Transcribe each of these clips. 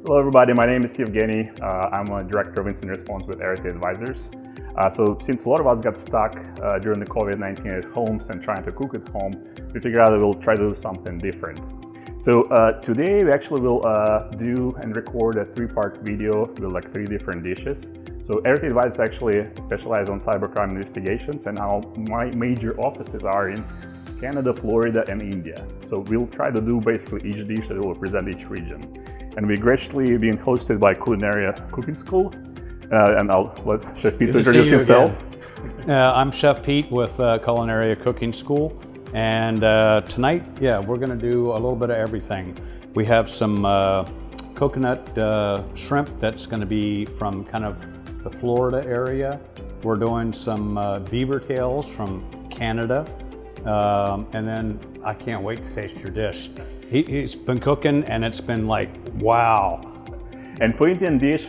Hello everybody, my name is Evgeny. I'm a Director of Incident Response with ARETE Advisors. So since a lot of us got stuck during the COVID-19 at homes and trying to cook at home, we figured out that we'll try to do something different. So today we actually will do and record a 3-part video with like 3 different dishes. So ARETE Advisors actually specialize on cybercrime investigations, and our major offices are in Canada, Florida, and India. So we'll try to do basically each dish that will represent each region. And we're graciously being hosted by Culinary Cooking School. And I'll let Chef Pete introduce himself. I'm Chef Pete with Culinary Cooking School. And tonight, we're gonna do a little bit of everything. We have some coconut shrimp that's gonna be from kind of the Florida area. We're doing some beaver tails from Canada. And then I can't wait to taste your dish. He's been cooking and it's been like, wow. And for Indian dish,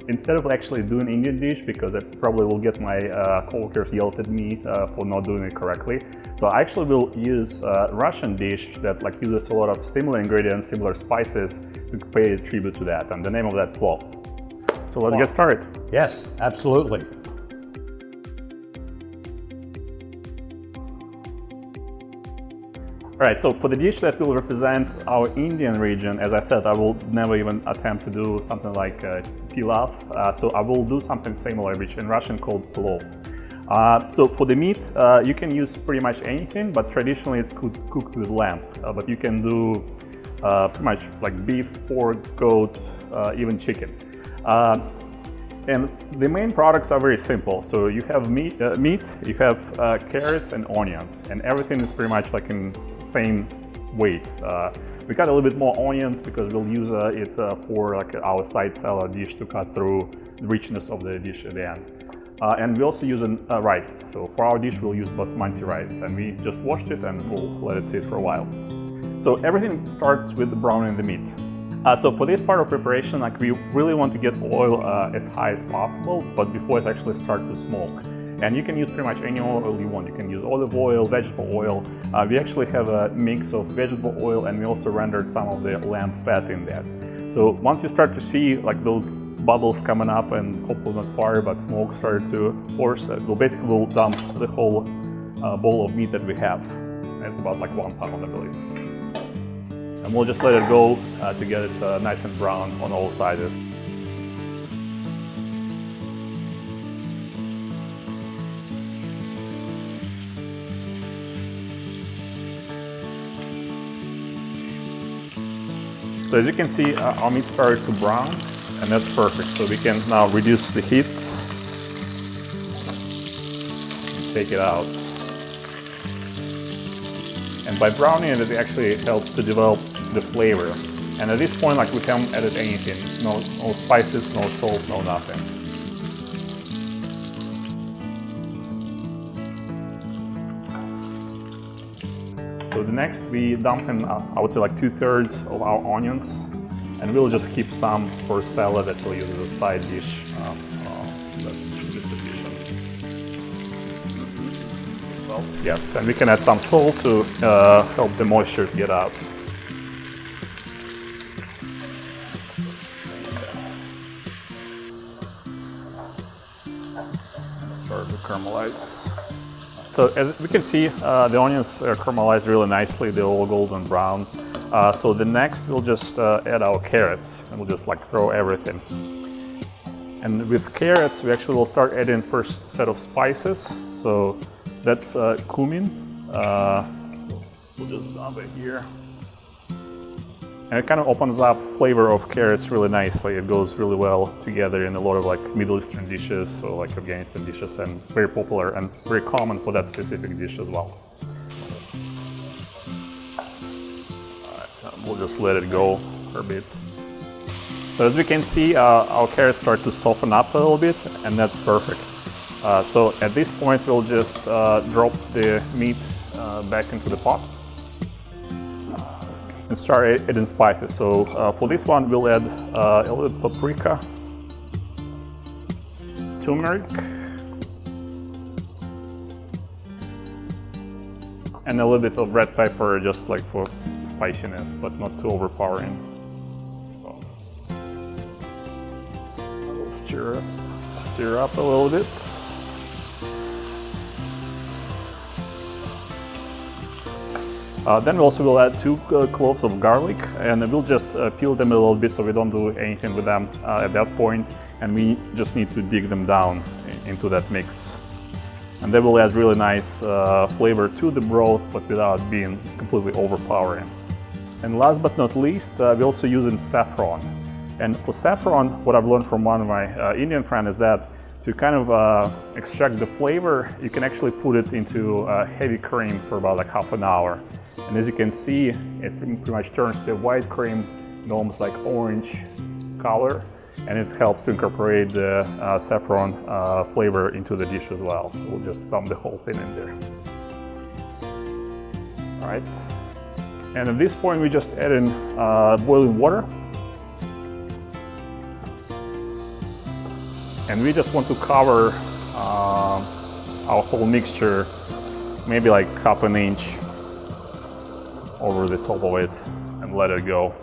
instead of actually doing Indian dish, because I probably will get my coworkers yelled at me for not doing it correctly. So I actually will use Russian dish that uses a lot of similar ingredients, similar spices to pay a tribute to that. And the name of that, Plov. So let's get started. Yes, absolutely. Alright, so for the dish that will represent our Indian region, as I said, I will never even attempt to do something like Plov. So I will do something similar, which in Russian called Plov. So for the meat, you can use pretty much anything, but traditionally it's cooked with lamb. But you can do pretty much like beef, pork, goat, even chicken. And the main products are very simple. So you have meat, you have carrots and onions, and everything is pretty much like in same weight. We got a little bit more onions because we'll use it for like our side salad dish to cut through the richness of the dish at the end. And we also use rice. So for our dish we'll use basmati rice, and we just washed it and we'll let it sit for a while. So everything starts with browning the meat. So for this part of preparation, we really want to get oil as high as possible, but before it actually starts to smoke. And you can use pretty much any oil you want. You can use olive oil, vegetable oil. We actually have a mix of vegetable oil, and we also rendered some of the lamb fat in that. So once you start to see those bubbles coming up, and hopefully not fire but smoke started to force, we'll dump the whole bowl of meat that we have. It's about 1 pound, I believe. And we'll just let it go to get it nice and brown on all sides. So as you can see, our meat started to brown, and that's perfect. So we can now reduce the heat and take it out. And by browning it, it actually helps to develop the flavor. And at this point, we can't edit anything. No spices, no salt, no nothing. So the next, we dump in, I would say 2/3 of our onions, and we'll just keep some for salad that we'll use as a side dish. Well, yes, and we can add some salt to help the moisture get out. Start to caramelize. So as we can see, the onions are caramelized really nicely. They're all golden brown. So the next, we'll just add our carrots, and we'll just throw everything. And with carrots, we actually will start adding first set of spices. So that's cumin. We'll just dump it here. And it kind of opens up flavor of carrots really nicely. It goes really well together in a lot of Middle Eastern dishes, so Afghanistan dishes, and very popular and very common for that specific dish as well. Alright, we'll just let it go for a bit. So as we can see, our carrots start to soften up a little bit, and that's perfect. So at this point, we'll just drop the meat back into the pot and start adding spices. So for this one, we'll add a little paprika, turmeric, and a little bit of red pepper, just for spiciness, but not too overpowering. So stir up a little bit. Then we also will add 2 cloves of garlic, and we'll just peel them a little bit so we don't do anything with them at that point, and we just need to dig them down into that mix. And they will add really nice flavor to the broth, but without being completely overpowering. And last but not least, we're also using saffron. And for saffron, what I've learned from one of my Indian friends is that to kind of extract the flavor, you can actually put it into heavy cream for about like half an hour. And as you can see, it pretty much turns the white cream into almost like orange color, and it helps to incorporate the saffron flavor into the dish as well. So we'll just dump the whole thing in there. All right. And at this point, we just add in boiling water. And we just want to cover our whole mixture, maybe like half an inch over the top of it, and let it go.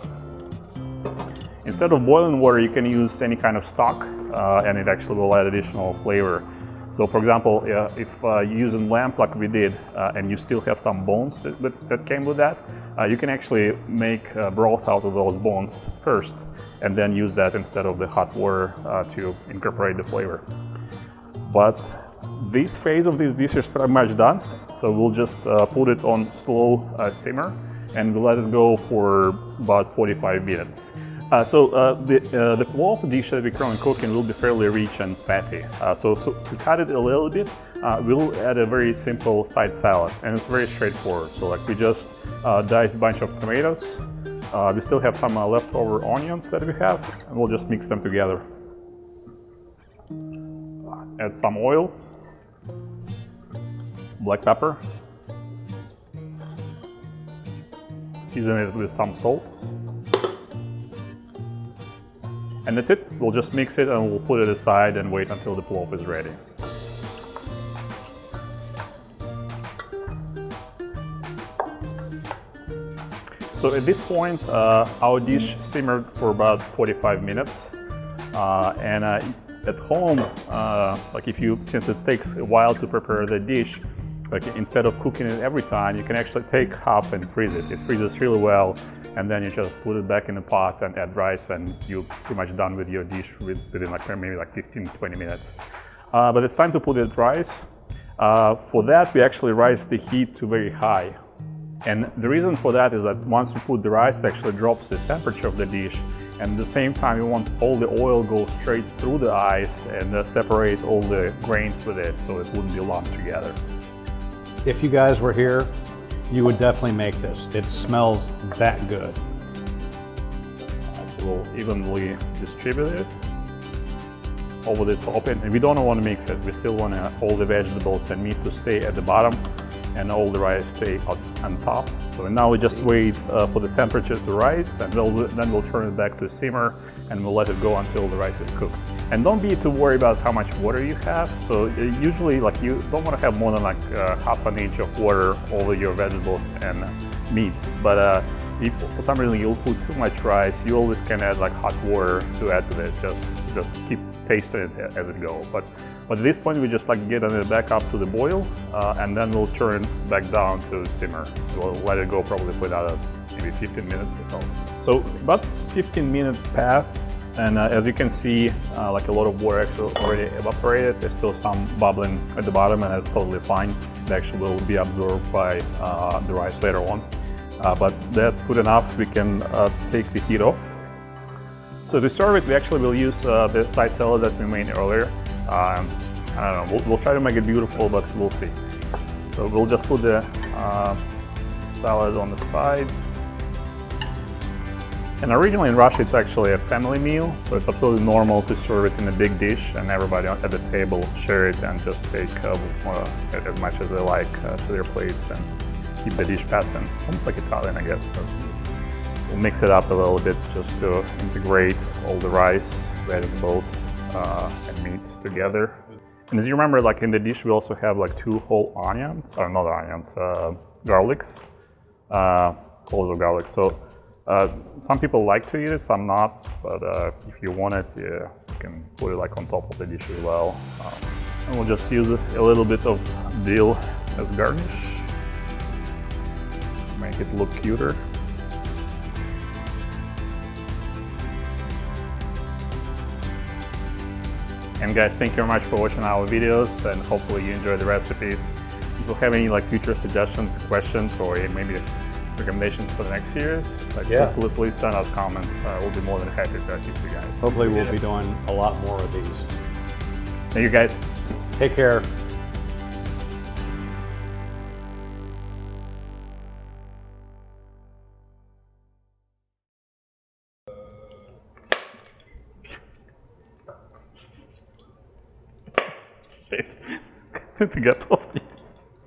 Instead of boiling water, you can use any kind of stock, and it actually will add additional flavor. So for example, if you're using lamb like we did, and you still have some bones that came with that, you can actually make broth out of those bones first, and then use that instead of the hot water to incorporate the flavor. But this phase of this dish is pretty much done, so we'll just put it on slow simmer, and we'll let it go for about 45 minutes. The plov dish that we're currently cooking will be fairly rich and fatty. So to cut it a little bit, we'll add a very simple side salad, and it's very straightforward. So like we just dice a bunch of tomatoes. We still have some leftover onions that we have, and we'll just mix them together. Add some oil, black pepper, season it with some salt. And that's it. We'll just mix it and we'll put it aside and wait until the plov is ready. So at this point, our dish simmered for about 45 minutes. At home, since it takes a while to prepare the dish, like instead of cooking it every time, you can actually take half and freeze it. It freezes really well, and then you just put it back in the pot and add rice, and you're pretty much done with your dish within maybe 15-20 minutes. But it's time to put it rice. For that, we actually raise the heat to very high. And the reason for that is that once we put the rice, it actually drops the temperature of the dish. And at the same time, you want all the oil go straight through the ice and separate all the grains with it, so it wouldn't be lumped together. If you guys were here, you would definitely make this. It smells that good. So we'll evenly distribute it over the top, and we don't want to mix it. We still want all the vegetables and meat to stay at the bottom and all the rice stay on top. So now we just wait for the temperature to rise, and then we'll turn it back to simmer, and we'll let it go until the rice is cooked. And don't be too worried about how much water you have. So usually, like, you don't want to have more than like half an inch of water over your vegetables and meat. But if for some reason you'll put too much rice, you always can add like hot water to add to it. Just keep tasting it as it goes. But at this point, we just like get it back up to the boil, and then we'll turn back down to simmer. We'll let it go probably for another maybe 15 minutes or so. So about 15 minutes passed, and as you can see, like a lot of water actually already evaporated. There's still some bubbling at the bottom, and that's totally fine. It actually will be absorbed by the rice later on. But that's good enough. We can take the heat off. So to serve it, we actually will use the side salad that we made earlier. I don't know, we'll try to make it beautiful, but we'll see. So we'll just put the salad on the sides. And originally in Russia, it's actually a family meal, so it's absolutely normal to serve it in a big dish and everybody at the table share it and just take as much as they like to their plates and keep the dish passing. Almost like Italian, I guess. But we'll mix it up a little bit just to integrate all the rice, vegetables, and meat together. And as you remember, like in the dish, we also have like 2 whole onions, or not onions, garlics, cloves of garlic. So some people like to eat it, some not. But if you want it, you can put it like on top of the dish as well. And we'll just use a little bit of dill as garnish. Make it look cuter. And guys, thank you very much for watching our videos, and hopefully you enjoy the recipes. If you have any like future suggestions, questions, or maybe recommendations for the next series, like please send us comments. We'll be more than happy to assist you guys. Hopefully we'll be doing a lot more of these. Thank you guys. Take care. Shit. To get off the